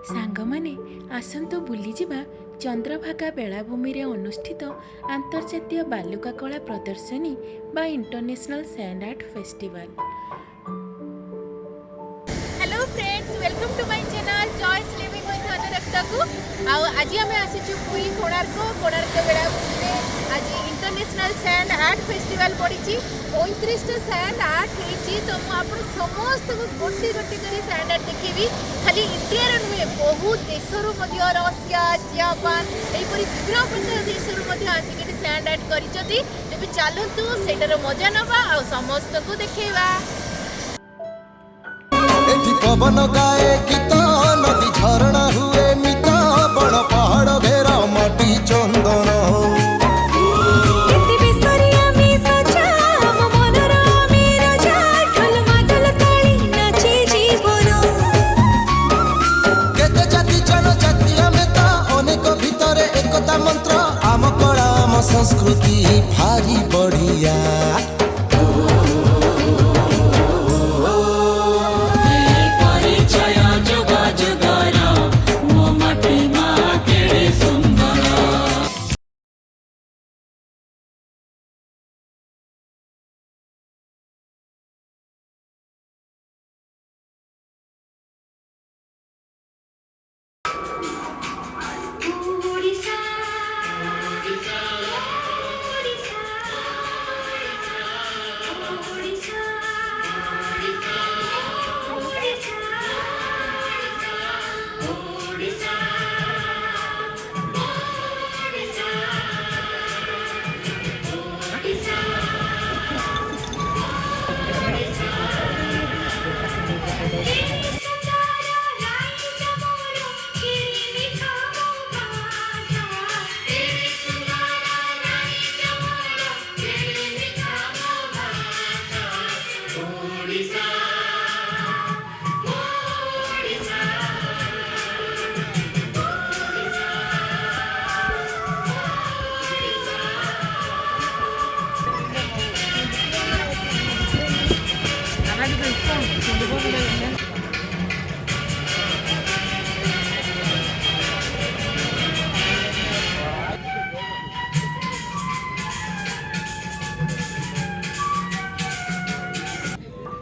ସାଙ୍ଗମାନେ ଆସନ୍ତୁ ବୁଲିଯିବା ଚନ୍ଦ୍ରଭାଗା ବେଳାଭୂମିରେ ଅନୁଷ୍ଠିତ ଆନ୍ତର୍ଜାତୀୟ ବାଲୁକା କଳା ପ୍ରଦର୍ଶନୀ ବା international sand art festival. Hello friends, welcome to my channel joy's living with Anurakta को। आज आम आसीचु पुरी कोणार्क बेलाभूमि में आज इंटरनेशनल सैंड आर्ट फेस्टिवल पड़ी 35 सैंड आर्ट होती। तो मुझे समस्त को गोटे गोटे कर सैंड आर्ट देखी। खाली इंडिया नुहे बहुत देशर रशिया जापान यहीपरी विभिन्न प्रकार देशर आसिक सैंड आर्ट कर। चलतु सेटार मजा नवा आ समस्त को देखा। पवन गाए गीत नदी झरणा हुए मित बड़ पहाड़ घेरा माटी चंदन केते जाति जनजाति आमे ता अनेक भितरे एकता मंत्र आम कला आम संस्कृति भारी बढ़िया।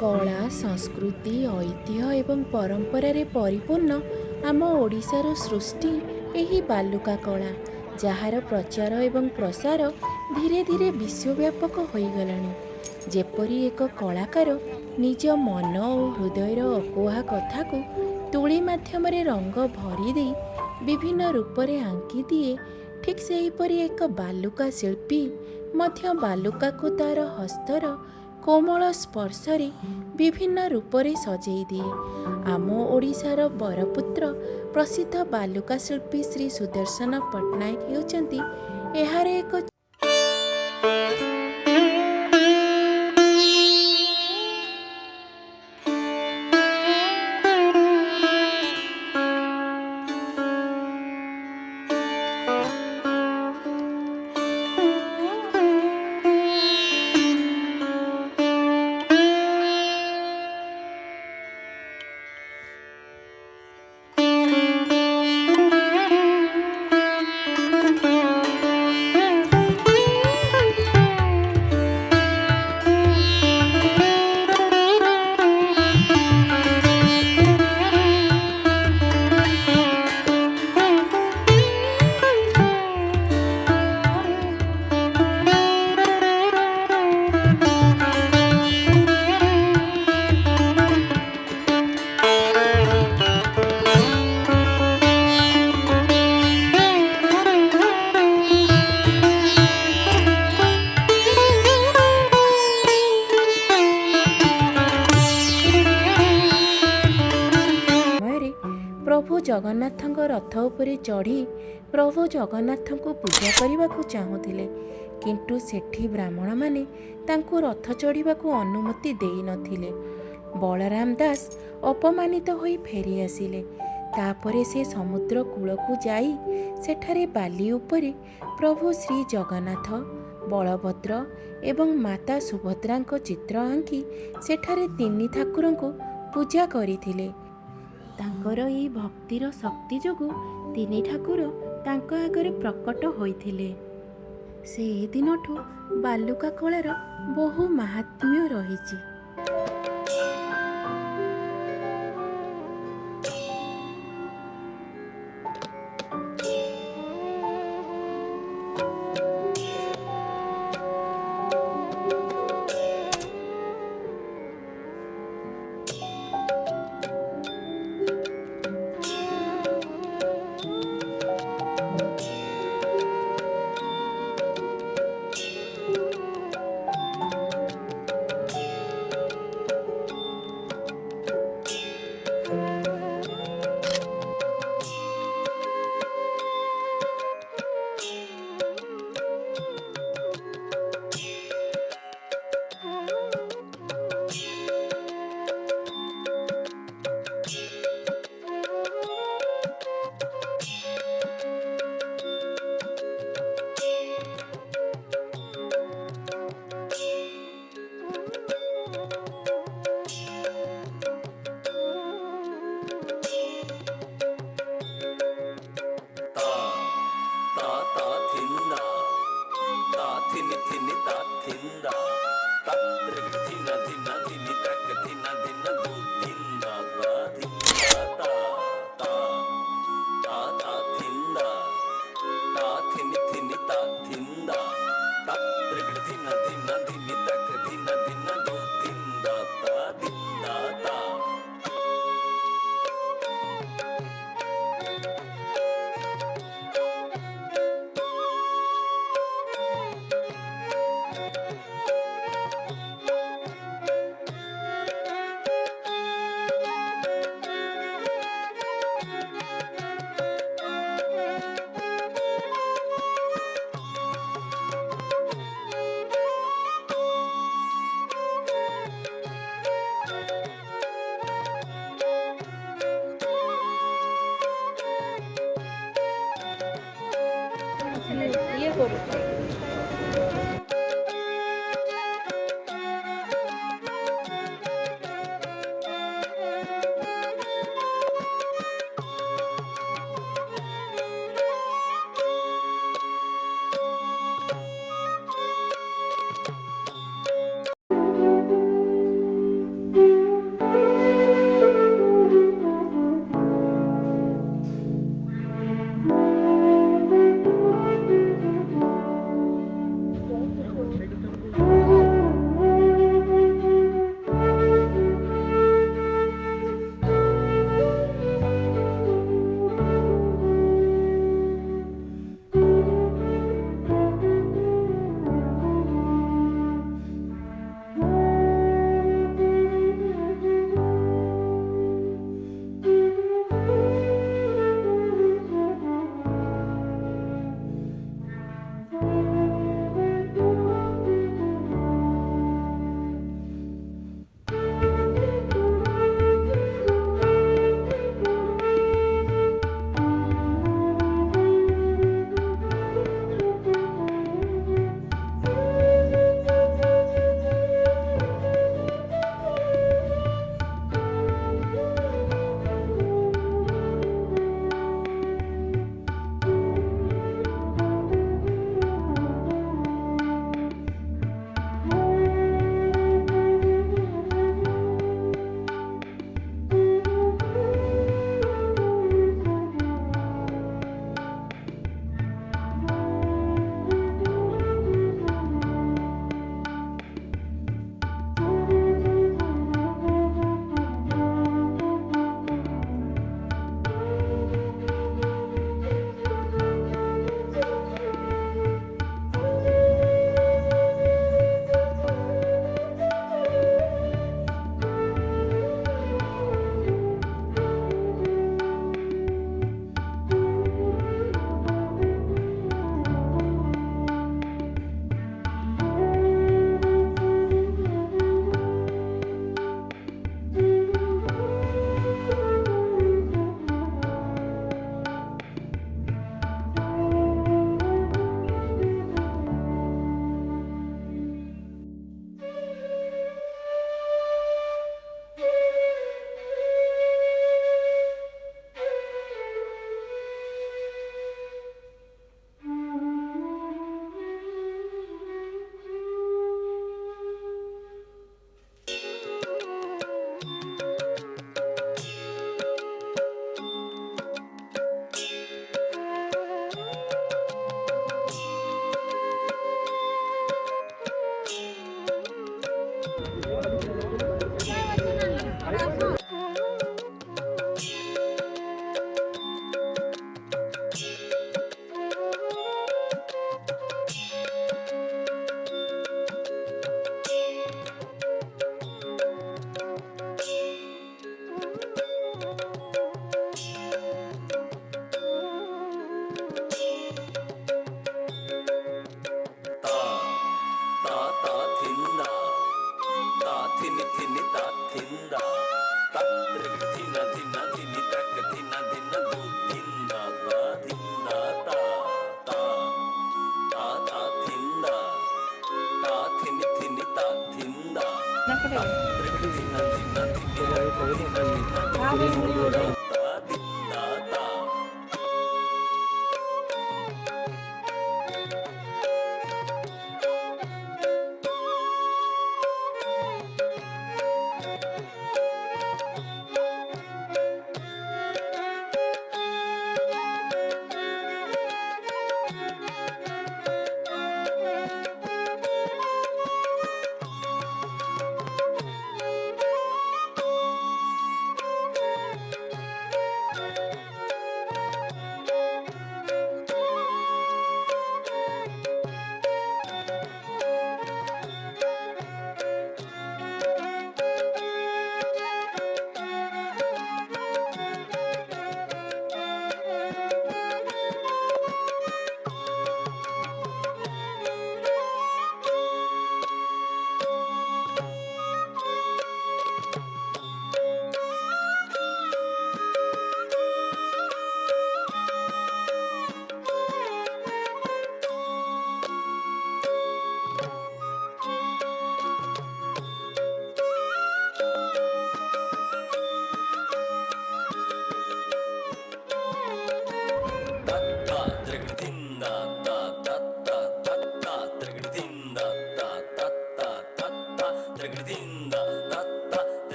कला संस्कृति ऐतिह्य एवं परंपरारे परिपूर्ण आम ओडिशार सृष्टि एही बालुका कला, जार प्रचार एवं प्रसार धीरे धीरे विश्वव्यापक होईगलानी। जेपरी एक कलाकार निज मन और हृदयर अकुहा कथा को तुली माध्यम रंग भरी दे विभिन्न रूपरे आंकी दिए, ठीक सेहीपरि एक बालुका शिल्पी मध्य बालुका को तार हस्तर कोमल स्पर्शरे विभिन्न रूपरे सजेई दिए। आम ओडिशार बरपुत्र प्रसिद्ध बालुका शिल्पी श्री सुदर्शन पट्टनायक हेउचंती एहार एक प्रभु जगन्नाथ रथ उपरे चढ़ी प्रभु जगन्नाथ को पूजा करने को चाहूले, किंतु सेठी ब्राह्मण माने तांको रथ चढ़ा अनुमति दे नथिले। बलराम दास अपमानित होई फेरी आसिले। तापरे से समुद्र कूल को जाई सेठारे बाली उपरे प्रभु श्री जगन्नाथ, बलभद्र एवं माता सुभद्रांको चित्र आंकी सेठारे तिनि ठाकुरंको पूजा करिथिले। ତାଙ୍କର ଏହି ଭକ୍ତିର ଶକ୍ତି ଯୋଗୁଁ ତିନି ଠାକୁର ତାଙ୍କ ଆଗରେ ପ୍ରକଟ ହୋଇଥିଲେ। ସେହିଦିନଠୁ ବାଲୁକା କଳାର ବହୁ ମାହାତ୍ମ୍ୟ ରହିଛି।